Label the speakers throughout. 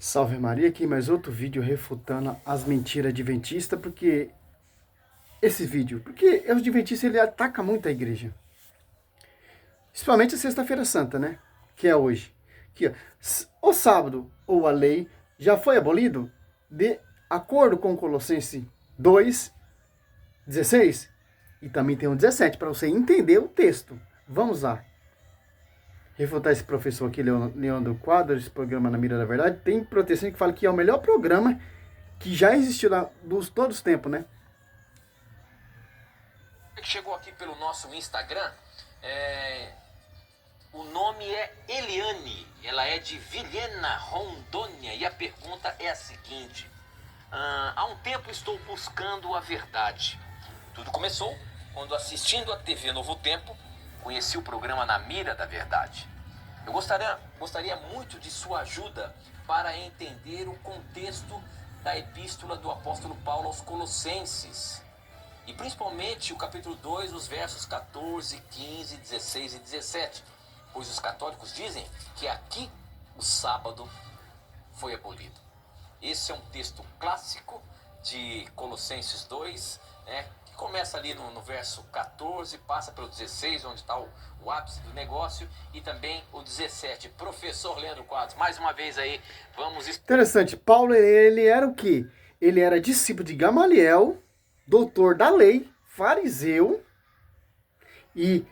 Speaker 1: Salve Maria, aqui mais outro vídeo refutando as mentiras adventistas, porque os adventistas ele ataca muito a igreja. Principalmente a Sexta-feira Santa, né? Que é hoje. Aqui, ó. O sábado ou a lei já foi abolido de acordo com Colossenses 2:16 e também tem o 17 para você entender o texto. Vamos lá. Refutar esse professor aqui, Leandro Quadros, esse programa Na Mira da Verdade. Tem proteção que fala que é o melhor programa que já existiu dos todos os tempos, né?
Speaker 2: Chegou aqui pelo nosso Instagram, o nome é Eliane, ela é de Vilhena, Rondônia, e a pergunta é a seguinte: há um tempo estou buscando a verdade. Tudo começou quando, assistindo a TV Novo Tempo, conheci o programa Na Mira da Verdade. Eu gostaria muito de sua ajuda para entender o contexto da epístola do apóstolo Paulo aos Colossenses, e principalmente o capítulo 2, os versos 14, 15, 16 e 17, pois os católicos dizem que aqui o sábado foi abolido. Esse é um texto clássico de Colossenses 2, que começa ali no verso 14, passa pelo 16, onde está o ápice do negócio, e também o 17. Professor Leandro Quadros, mais uma vez aí, vamos...
Speaker 1: Interessante, Paulo, ele era o quê? Ele era discípulo de Gamaliel, doutor da lei, fariseu, e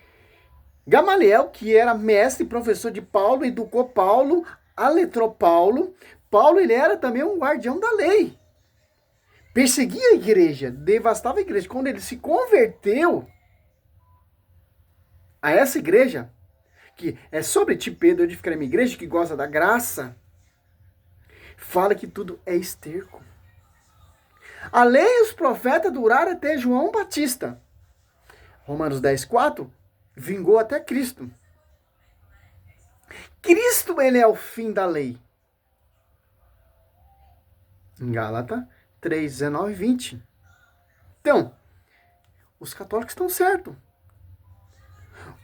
Speaker 1: Gamaliel, que era mestre e professor de Paulo, educou Paulo, aletrou Paulo. Paulo, ele era também um guardião da lei. Perseguia a igreja, devastava a igreja. Quando ele se converteu a essa igreja, que é sobre ti, Pedro, edificar a minha igreja, que gosta da graça, fala que tudo é esterco. A lei e os profetas duraram até João Batista. Romanos 10:4, vingou até Cristo. Cristo, ele é o fim da lei. Em Gálatas 3:19 e 20. Então, os católicos estão certos.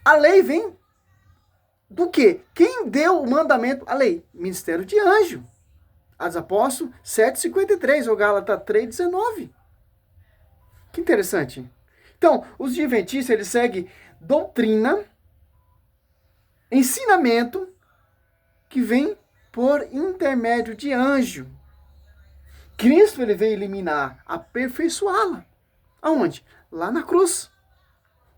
Speaker 1: A lei vem do quê? Quem deu o mandamento? A lei. Ministério de anjo. Atos Apóstolos 7:53, ou Gálatas 3:19. Que interessante. Então, os adventistas, eles seguem doutrina, ensinamento, que vem por intermédio de anjo. Cristo, ele veio eliminar, aperfeiçoá-la. Aonde? Lá na cruz.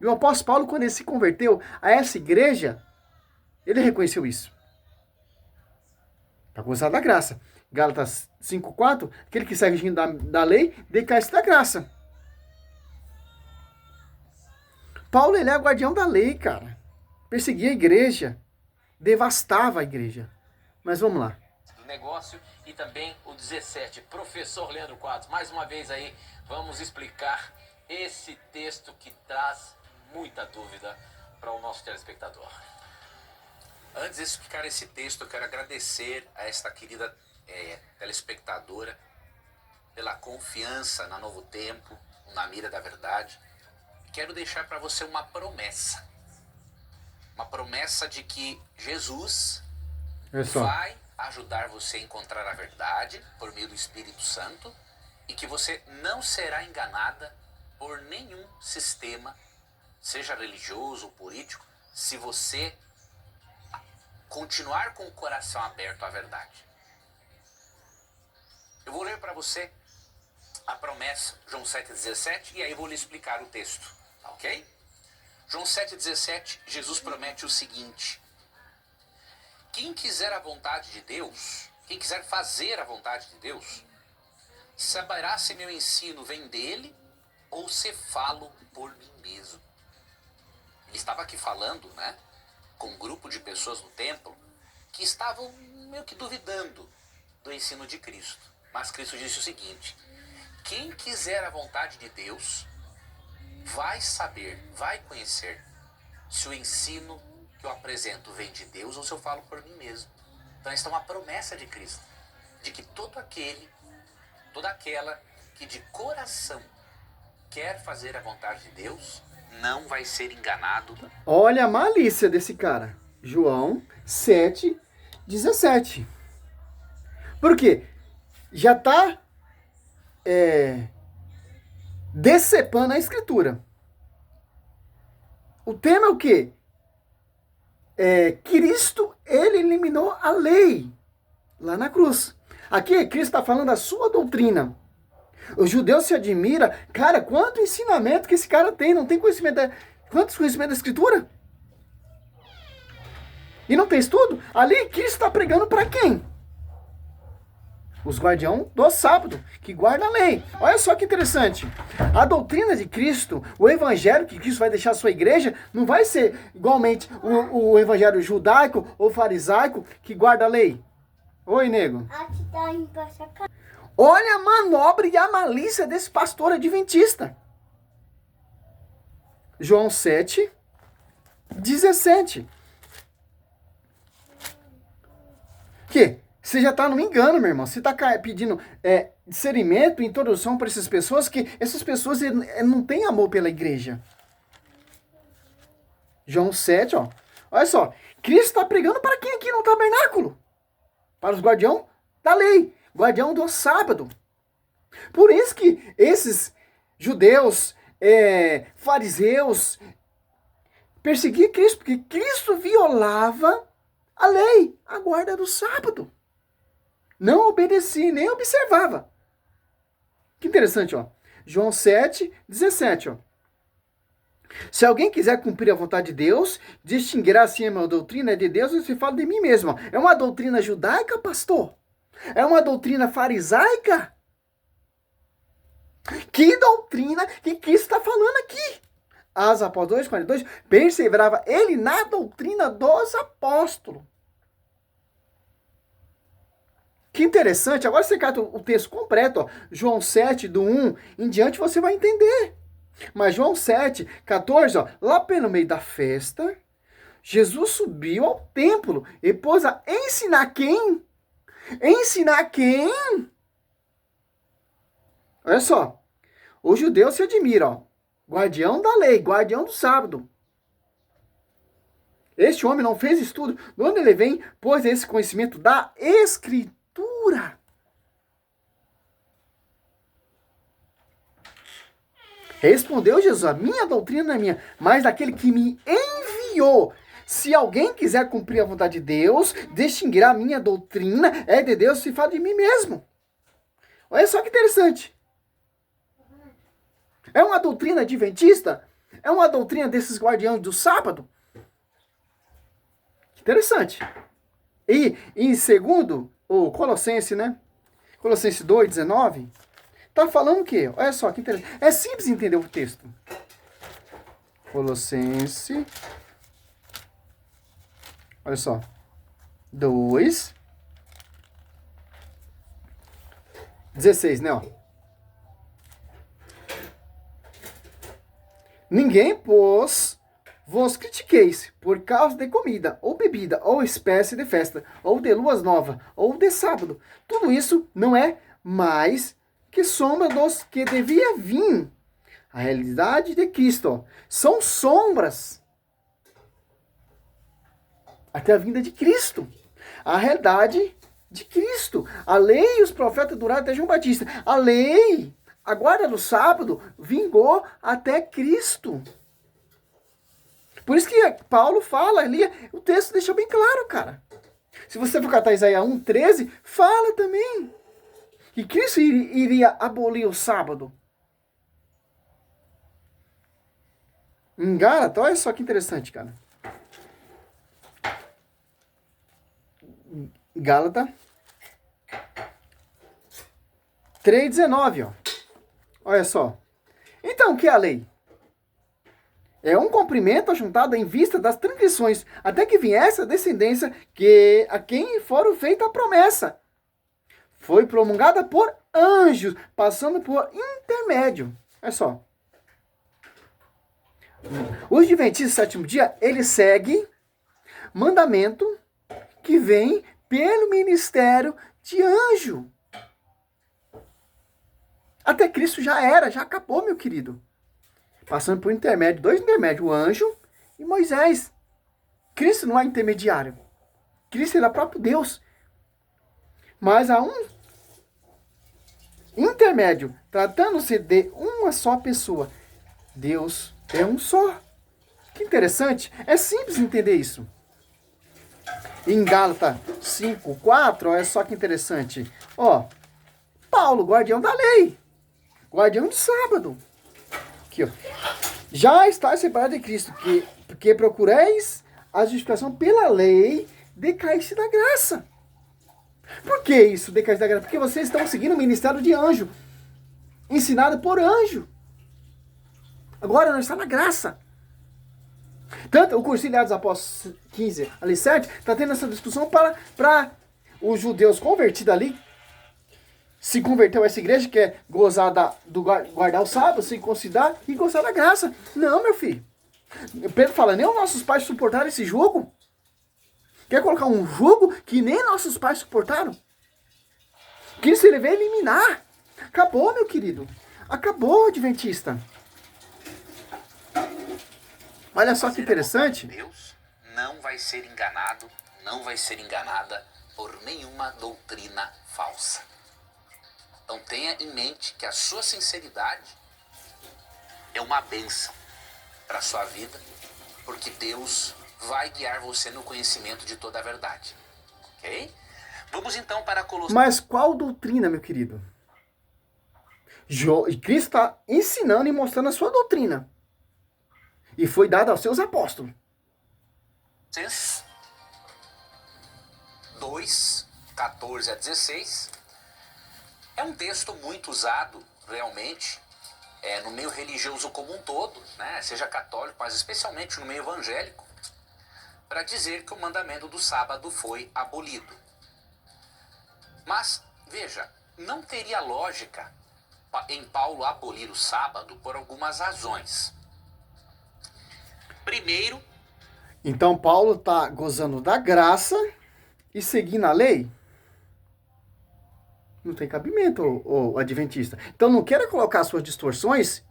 Speaker 1: E o apóstolo Paulo, quando ele se converteu a essa igreja, ele reconheceu isso. Para gozar da graça. Gálatas 5:4, aquele que segue da lei, decai-se da graça. Paulo, ele é guardião da lei, cara. Perseguia a igreja. Devastava a igreja. Mas vamos lá.
Speaker 2: Do negócio, e também o 17. Professor Leandro Quadros, mais uma vez aí, vamos explicar esse texto que traz muita dúvida para o nosso telespectador. Antes de explicar esse texto, eu quero agradecer a esta querida telespectadora pela confiança na Novo Tempo, Na Mira da Verdade. Quero deixar para você uma promessa. Uma promessa de que Jesus vai ajudar você a encontrar a verdade por meio do Espírito Santo, e que você não será enganada por nenhum sistema, seja religioso ou político, se você continuar com o coração aberto à verdade. Eu vou ler para você a promessa, João 7,17, e aí eu vou lhe explicar o texto, ok? João 7,17, Jesus promete o seguinte: quem quiser a vontade de Deus, quem quiser fazer a vontade de Deus, saberá se meu ensino vem dele ou se falo por mim mesmo. Ele estava aqui falando, com um grupo de pessoas no templo que estavam meio que duvidando do ensino de Cristo. Mas Cristo disse o seguinte: quem quiser a vontade de Deus vai saber, vai conhecer se o ensino que eu apresento vem de Deus ou se eu falo por mim mesmo. Então esta é uma promessa de Cristo, de que toda aquela que de coração quer fazer a vontade de Deus não vai ser enganado.
Speaker 1: Olha a malícia desse cara. João 7:17. Por quê? Já está decepando a escritura. O tema é o quê? Cristo, ele eliminou a lei lá na cruz. Aqui, Cristo está falando da sua doutrina. O judeu se admira, cara, quanto ensinamento que esse cara tem, não tem conhecimento quantos conhecimentos da escritura? E não tem estudo? Ali, Cristo está pregando para quem? Os guardiões do sábado, que guardam a lei. Olha só que interessante. A doutrina de Cristo, o evangelho que Cristo vai deixar à sua igreja, não vai ser igualmente o evangelho judaico ou farisaico que guarda a lei. Oi, nego. Olha a manobra e a malícia desse pastor adventista. João 7, 17. Que? Você já está no engano, meu irmão. Você está pedindo discernimento, introdução para essas pessoas, que essas pessoas não têm amor pela igreja. João 7, ó. Olha só. Cristo está pregando para quem aqui no tabernáculo? Para os guardiões da lei. Guardião do sábado. Por isso que esses judeus, fariseus, perseguiam Cristo, porque Cristo violava a lei, a guarda do sábado. Não obedecia, nem observava. Que interessante, ó. João 7, 17, ó. Se alguém quiser cumprir a vontade de Deus, distinguirá assim a doutrina de Deus e se fala de mim mesmo. É uma doutrina judaica, pastor? É uma doutrina farisaica? Que doutrina que Cristo está falando aqui? Atos apóstolos 2:42, perseverava ele na doutrina dos apóstolos. Que interessante, agora você cata o texto completo, ó. João 7, do 1 em diante, você vai entender. Mas João 7, 14, ó, lá pelo meio da festa, Jesus subiu ao templo e pôs a ensinar quem? Ensinar quem? Olha só, o judeu se admira, ó, guardião da lei, guardião do sábado. Este homem não fez estudo. De onde ele vem? Pois esse conhecimento da Escritura. Respondeu Jesus, a minha doutrina não é minha, mas daquele que me enviou. Se alguém quiser cumprir a vontade de Deus, distinguirá a minha doutrina, é de Deus, se fala de mim mesmo. Olha só que interessante. É uma doutrina adventista? É uma doutrina desses guardiões do sábado? Interessante. E em segundo, o Colossenses, né? Colossenses 2, 19, tá falando o quê? Olha só que interessante. É simples entender o texto. Colossenses, olha só, 2, 16, né? Ó. Ninguém, pois, vos critiqueis por causa de comida, ou bebida, ou espécie de festa, ou de luas novas, ou de sábado. Tudo isso não é mais que sombra dos que devia vir. A realidade de Cristo, ó, são sombras até a vinda de Cristo. A realidade de Cristo. A lei e os profetas duraram até João Batista. A lei, a guarda do sábado, vingou até Cristo. Por isso que Paulo fala ali, o texto deixa bem claro, cara. Se você for catar Isaías 1:13, fala também que Cristo iria abolir o sábado. Em Gálatas, olha só que interessante, cara. Gálatas 3:19, ó. Olha só. Então, o que é a lei? É um cumprimento ajuntado em vista das transgressões, até que viesse a descendência que a quem for feita a promessa. Foi promulgada por anjos, passando por intermédio. Olha só. Os adventistas do sétimo dia, ele segue mandamento que vem pelo ministério de anjo. Até Cristo já acabou, meu querido. Passando por intermédio, dois intermédios, o anjo e Moisés. Cristo não é intermediário. Cristo é o próprio Deus. Mas há um intermédio, tratando-se de uma só pessoa. Deus é um só. Que interessante. É simples entender isso. Em Gálatas 5:4, olha só que interessante. Ó, Paulo, guardião da lei. Guardião de sábado. Aqui, ó. Já está separado de Cristo, porque procureis a justificação pela lei, decai-se da graça. Por que isso, decai-se da graça? Porque vocês estão seguindo o ministério de anjo, ensinado por anjo. Agora nós estamos na graça. Tanto o Concílio dos Apóstolos 15, ali 7, está tendo essa discussão para os judeus convertidos ali, se converteu a essa igreja, que é gozar do guardar o sábado, se considerar e gozar da graça. Não, meu filho. Pedro fala, nem os nossos pais suportaram esse jugo. Quer colocar um jugo que nem nossos pais suportaram? Cristo ele veio eliminar. Acabou, meu querido. Acabou, adventista. Olha só que interessante.
Speaker 2: Deus não vai ser enganado, não vai ser enganada por nenhuma doutrina falsa. Então tenha em mente que a sua sinceridade é uma bênção para a sua vida, porque Deus vai guiar você no conhecimento de toda a verdade. Ok? Vamos então para Colossenses.
Speaker 1: Mas qual doutrina, meu querido? Cristo está ensinando e mostrando a sua doutrina. E foi dada aos seus apóstolos.
Speaker 2: 2:14-16. É um texto muito usado, realmente, no meio religioso como um todo, né? Seja católico, mas especialmente no meio evangélico, para dizer que o mandamento do sábado foi abolido. Mas, veja, não teria lógica em Paulo abolir o sábado por algumas razões. Primeiro...
Speaker 1: Então Paulo está gozando da graça e seguindo a lei? Não tem cabimento, o adventista. Então não queira colocar suas distorções,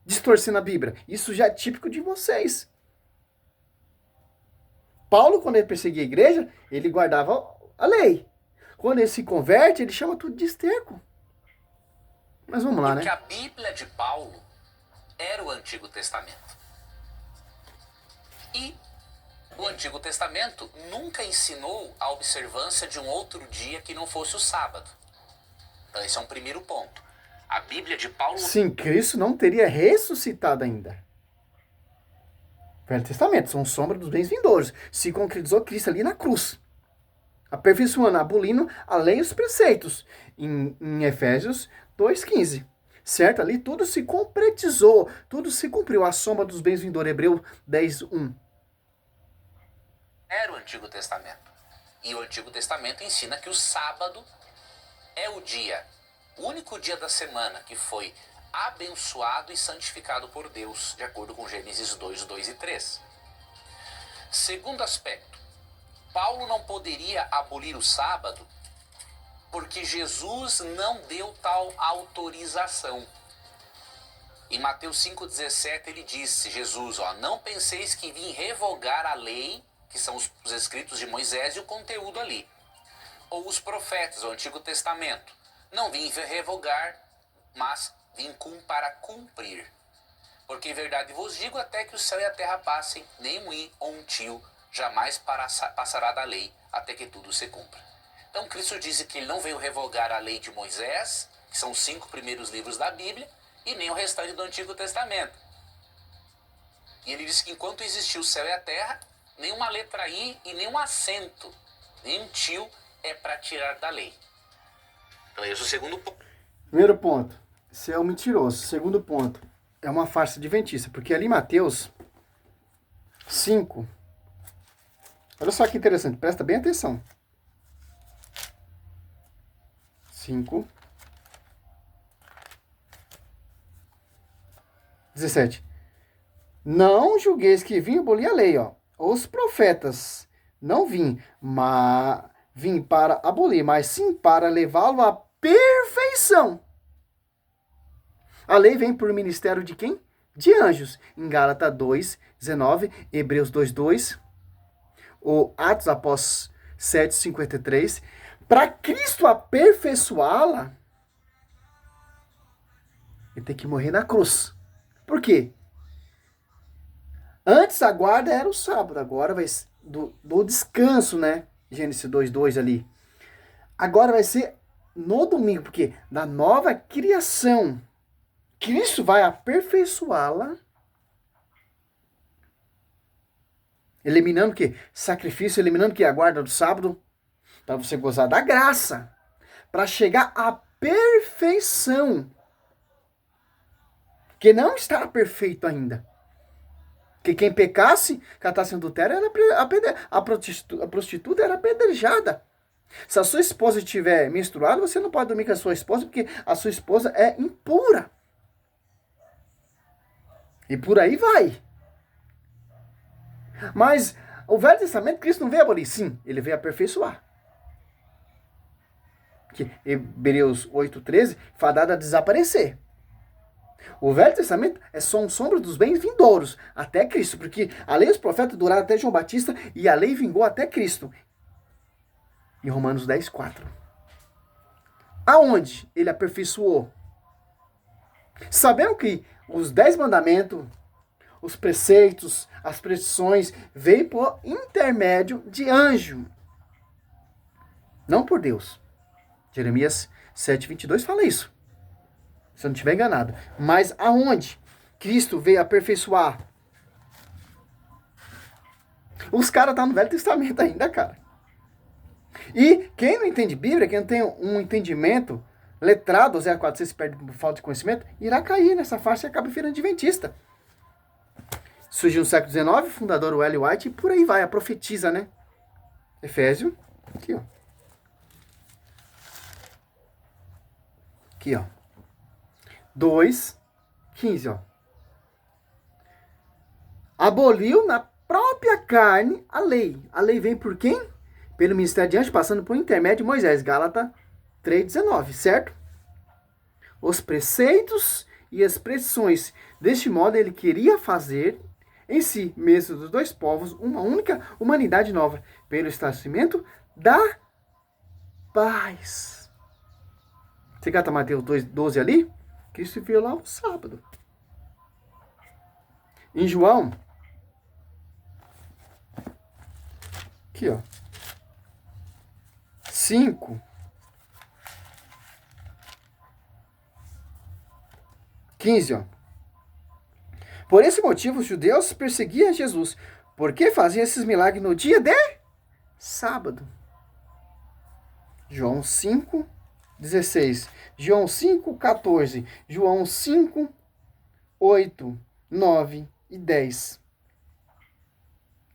Speaker 1: distorcendo a Bíblia. Isso já é típico de vocês. Paulo, quando ele perseguia a igreja, ele guardava a lei. Quando ele se converte, ele chama tudo de esterco. Mas vamos lá, né?
Speaker 2: Porque a Bíblia de Paulo era o Antigo Testamento. E o Antigo Testamento nunca ensinou a observância de um outro dia que não fosse o sábado. Então esse é um primeiro ponto. A Bíblia de Paulo...
Speaker 1: Sim, Cristo não teria ressuscitado ainda. Velho Testamento, são sombra dos bens vindouros. Se concretizou Cristo ali na cruz. Aperfeiçoando, abolindo a lei e os preceitos. Em Efésios 2:15. Certo? Ali tudo se concretizou, tudo se cumpriu. A sombra dos bens vindouros, Hebreus 10:1.
Speaker 2: Era o Antigo Testamento. E o Antigo Testamento ensina que o sábado é o único dia da semana que foi abençoado e santificado por Deus, de acordo com Gênesis 2 e 3. Segundo aspecto, Paulo não poderia abolir o sábado porque Jesus não deu tal autorização. Em Mateus 5,17 ele disse, Jesus, não penseis que vim revogar a lei, que são os escritos de Moisés e o conteúdo ali. Ou os profetas, o Antigo Testamento. Não vim revogar, mas vim para cumprir. Porque em verdade vos digo, até que o céu e a terra passem, nem um i ou um tio jamais passará da lei, até que tudo se cumpra. Então Cristo disse que ele não veio revogar a lei de Moisés, que são os 5 primeiros livros da Bíblia, e nem o restante do Antigo Testamento. E ele disse que enquanto existiu o céu e a terra, nenhuma letra I e nenhum acento, nenhum tio é para tirar da lei. Então esse é o segundo ponto.
Speaker 1: Primeiro ponto, você é um mentiroso. Segundo ponto, é uma farsa adventista, porque ali em Mateus 5, olha só que interessante, presta bem atenção. 5:17. Não julgueis que vim abolir a lei, Os profetas não vim para abolir, mas sim para levá-lo à perfeição. A lei vem por ministério de quem? De anjos. Em Gálatas 2:19, Hebreus 2:2, ou Atos Apóstolos 7:53, Para Cristo aperfeiçoá-la, ele tem que morrer na cruz. Por quê? Antes a guarda era o sábado, agora vai ser do descanso, né? Gênesis 2:2 ali. Agora vai ser no domingo, porque da nova criação, Cristo vai aperfeiçoá-la, eliminando o quê? Sacrifício, eliminando o quê? A guarda do sábado, para você gozar da graça, para chegar à perfeição, que não está perfeito ainda. Que quem pecasse, catasse em adultério, a prostituta era apedrejada. Se a sua esposa estiver menstruada, você não pode dormir com a sua esposa, porque a sua esposa é impura. E por aí vai. Mas o Velho Testamento, Cristo não veio abolir. Sim, ele veio aperfeiçoar. Que Hebreus 8:13, fadado a desaparecer. O Velho Testamento é só uma sombra dos bens vindouros, até Cristo, porque a lei e os profetas duraram até João Batista e a lei vingou até Cristo. Em Romanos 10:4. Aonde ele aperfeiçoou? Sabendo que os 10 mandamentos, os preceitos, as prescrições, veio por intermédio de anjo, não por Deus. Jeremias 7:22 fala isso. Se eu não estiver enganado. Mas aonde Cristo veio aperfeiçoar? Os caras estão no Velho Testamento ainda, cara. E quem não entende Bíblia, quem não tem um entendimento letrado, 0,400 se perde por falta de conhecimento, irá cair nessa faixa e acaba virando adventista. Surgiu no século XIX, fundador o Ellen White, e por aí vai, a profetiza, né? Efésio, aqui ó. Aqui ó. 2:15, ó. Aboliu na própria carne a lei. A lei vem por quem? Pelo ministério de anjos, passando por intermédio de Moisés. Gálatas 3:19, certo? Os preceitos e as prescrições. Deste modo, ele queria fazer em si mesmo dos dois povos uma única humanidade nova, pelo estabelecimento da paz. Você cata Mateus 2:12 ali? Cristo veio lá o sábado. Em João, aqui ó, 5:15, ó. Por esse motivo, os judeus perseguiam Jesus, porque faziam esses milagres no dia de sábado. João 5:16, João 5:14, João 5:8, 9 e 10.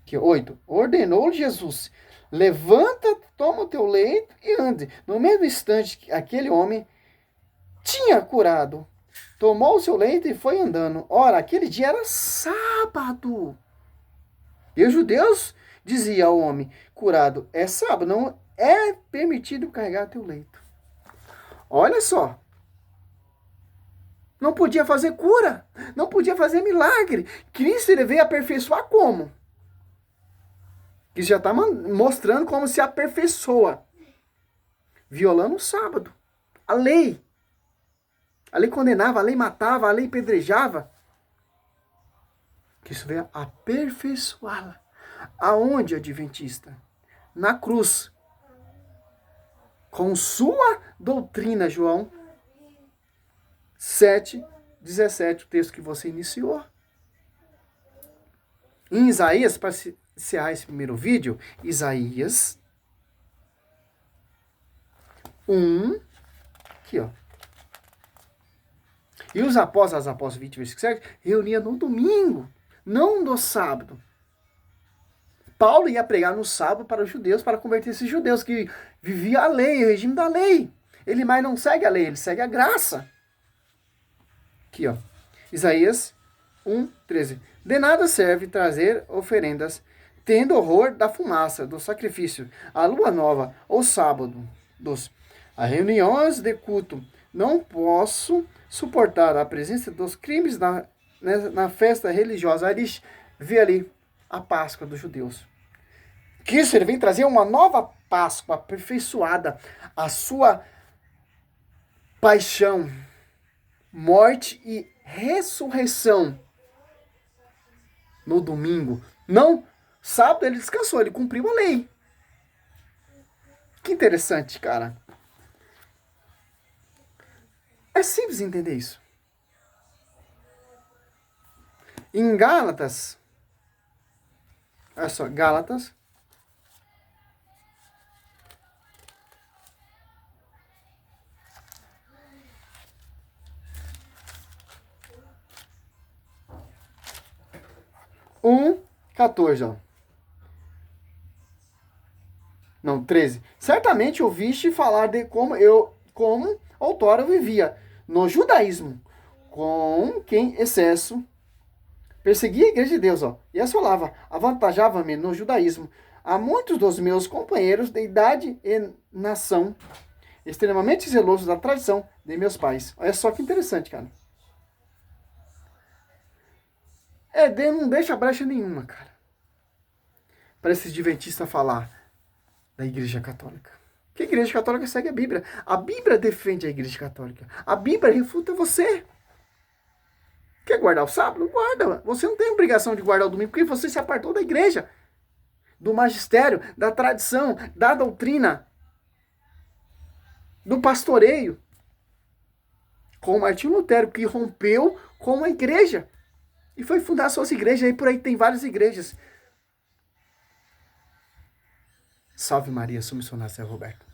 Speaker 1: Aqui, 8. Ordenou Jesus: levanta, toma o teu leito e ande. No mesmo instante que aquele homem tinha curado, tomou o seu leito e foi andando. Ora, aquele dia era sábado. E os judeus diziam ao homem curado: é sábado, não é permitido carregar teu leito. Olha só. Não podia fazer cura. Não podia fazer milagre. Cristo ele veio aperfeiçoar como? Que já está mostrando como se aperfeiçoa. Violando o sábado. A lei. A lei condenava, a lei matava, a lei pedrejava. Cristo veio aperfeiçoá-la. Aonde, adventista? Na cruz. Com sua doutrina, João 7:17, o texto que você iniciou. Em Isaías, para encerrar esse primeiro vídeo, Isaías 1, aqui ó. E os apóstolos 20, versículo 7, reuniam no domingo, não no sábado. Paulo ia pregar no sábado para os judeus, para converter esses judeus que viviam a lei, o regime da lei. Ele mais não segue a lei, ele segue a graça. Aqui, ó. Isaías 1:13. De nada serve trazer oferendas, tendo horror da fumaça, do sacrifício, a lua nova, ou sábado, as reuniões de culto. Não posso suportar a presença dos crimes na festa religiosa. Aí vê ali a Páscoa dos judeus. Cristo ele vem trazer uma nova Páscoa aperfeiçoada. A sua paixão, morte e ressurreição no domingo. Não, sábado ele descansou, ele cumpriu a lei. Que interessante, cara. É simples entender isso. Em Gálatas, olha só, Gálatas, um 14, ó. Não, 13. Certamente ouviste falar de como outrora vivia no judaísmo, com quem excesso perseguia a igreja de Deus, ó, e assolava, avantajava-me no judaísmo a muitos dos meus companheiros de idade e nação, extremamente zelosos da tradição de meus pais. Olha só que interessante, cara. Deus não deixa brecha nenhuma, cara, para esses adventistas falar da Igreja Católica. Que a Igreja Católica segue a Bíblia. A Bíblia defende a Igreja Católica. A Bíblia refuta você. Quer guardar o sábado? Guarda. Você não tem obrigação de guardar o domingo, porque você se apartou da igreja, do magistério, da tradição, da doutrina, do pastoreio. Com Martinho Lutero, que rompeu com a igreja e foi fundar suas igrejas. Aí por aí tem várias igrejas. Salve Maria, sou missionário Zé Roberto.